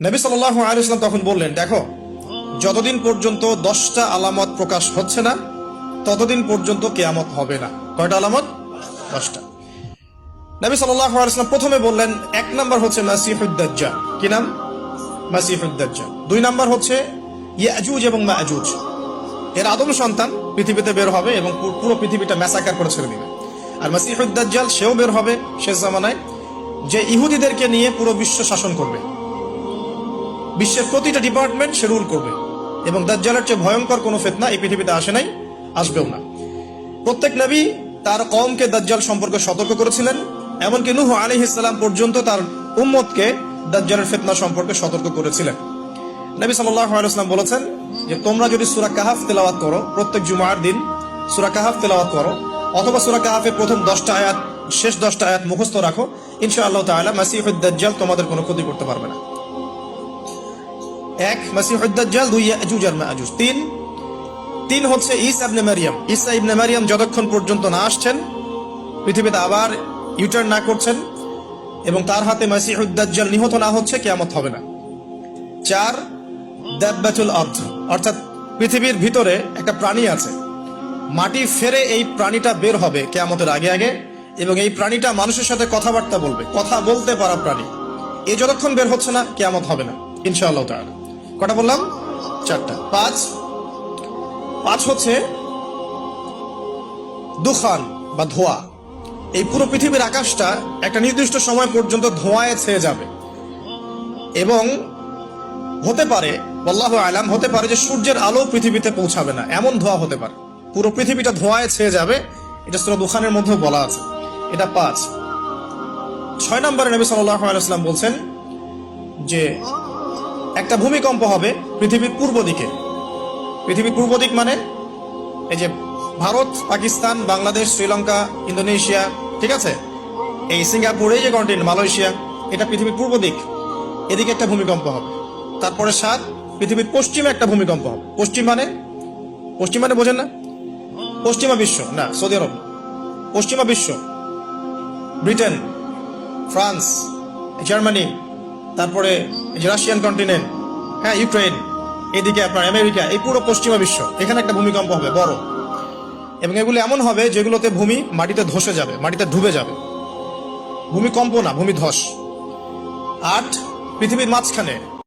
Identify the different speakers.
Speaker 1: নবী সাল্লাল্লাহু আলাইহি ওয়াসাল্লাম তখন বললেন, দেখো, যতদিন পর্যন্ত 10টা আলামত প্রকাশ হচ্ছে না ততদিন পর্যন্ত কিয়ামত হবে না। কয়টা আলামত? 10টা। নবী সাল্লাল্লাহু আলাইহি ওয়াসাল্লাম প্রথমে বললেন, এক নাম্বার হচ্ছে মাসিহুদ দাজ্জাল। কি নাম? মাসিহুদ দাজ্জাল। 2 নাম্বার হচ্ছে ইয়াজুজ এবং মাজুজ, এর আদম সন্তান পৃথিবীতে বের হবে এবং পুরো পৃথিবীটা ম্যাসাকার করে ছেড়ে দিবে। আর মাসিহুদ দাজ্জাল সেও বের হবে শেষ জামানায়, যে ইহুদিদেরকে নিয়ে পুরো বিশ্ব শাসন করবে, বিশ্বের প্রতিটা ডিপার্টমেন্ট সে রুল করবে। এবং দাজ্জালের চেয়ে ভয়ঙ্কর কোনো ফিতনা এই পৃথিবীতে আসে নাই, আসবেও না। প্রত্যেক নবী তার কওমকে দাজ্জাল সম্পর্কে সতর্ক করেছিলেন, এমনকি নূহ আলাইহিস সালাম পর্যন্ত তার উম্মতকে দাজ্জালের ফিতনা সম্পর্কে সতর্ক করেছিলেন। নবী সাল্লাল্লাহু আলাইহি ওয়াসাল্লাম বলেছেন যে তোমরা যদি সূরা কাহাফ তেলাওয়াত করো, প্রত্যেক জুমার দিন সূরা কাহাফ তেলাওয়াত করো, অথবা সূরা কাহাফের প্রথম 10টা আয়াত শেষ 10টা আয়াত মুখস্থ রাখো, ইনশাআল্লাহ তাআলা মাসিহুদ দাজ্জাল তোমাদের কোনো ক্ষতি করতে পারবে না। 1 মাসিহুদ দাজ্জাল, 2 ইয়াজুজ আর মাজুজ, 3 হচ্ছে ঈসা ইবনে মারইয়াম। ঈসা ইবনে মারইয়াম যতক্ষণ পর্যন্ত না আসছেন, পৃথিবীতে আবার ইউটার্ন না করছেন এবং তার হাতে মাসিহুদ দাজ্জাল নিহত না হচ্ছে, কিয়ামত হবে না। 4 দাব্বাতুল আরদ, অর্থাৎ পৃথিবীর ভিতরে একটা প্রাণী আছে, মাটি ফেরে এই প্রাণীটা বের হবে কিয়ামতের আগে আগে, এবং এই প্রাণীটা মানুষের সাথে কথাবার্তা বলবে, কথা বলতে পারা প্রাণী। এই যতক্ষণ বের হচ্ছে না কিয়ামত হবে না ইনশাআল্লাহ তাআলা। কটা বললাম? 4টা। 5 হচ্ছে দুখান বা ধোঁয়া। এই পুরো পৃথিবীর আকাশটা একটা নির্দিষ্ট সময় পর্যন্ত ধোঁয়ায় ছেয়ে যাবে, এবং হতে পারে, আল্লাহু আলাম, হতে পারে যে সূর্যের আলো পৃথিবীতে পৌঁছাবে না, এমন ধোঁয়া হতে পারে। পুরো পৃথিবীটা ধোঁয়ায় ছেয়ে যাবে, এটা সূরা দুখানের মধ্যে বলা আছে। এটা 5। 6 নম্বরে নবী সাল্লাল্লাহু আলাইহি ওয়াসাল্লাম বলছেন যে একটা ভূমিকম্প হবে পৃথিবীর পূর্ব দিকে। পৃথিবীর পূর্ব দিক মানে এই যে ভারত, পাকিস্তান, বাংলাদেশ, শ্রীলঙ্কা, ইন্দোনেশিয়া, ঠিক আছে, এই সিঙ্গাপুর, এই যে কন্টিনেন্ট, মালয়েশিয়া, এটা পৃথিবীর পূর্ব দিক। এদিকে একটা ভূমিকম্প হবে। তারপরে 7 পৃথিবীর পশ্চিমে একটা ভূমিকম্প হবে। পশ্চিম মানে বোঝেন না? পশ্চিমা বিশ্ব না, সৌদি আরব, পশ্চিমা বিশ্ব, ব্রিটেন, ফ্রান্স, জার্মানি, তারপরে রাশিয়ান কন্টিনেন্ট, হ্যাঁ, ইউক্রেন, এদিকে আপনার আমেরিকা, এই পুরো পশ্চিমা বিশ্ব, এখানে একটা ভূমিকম্প হবে বড়। এবং এগুলো এমন হবে যেগুলোতে ভূমি মাটিতে ধসে যাবে, মাটিতে ডুবে যাবে। ভূমিকম্প না, ভূমিধস। 8 পৃথিবীর মাঝখানে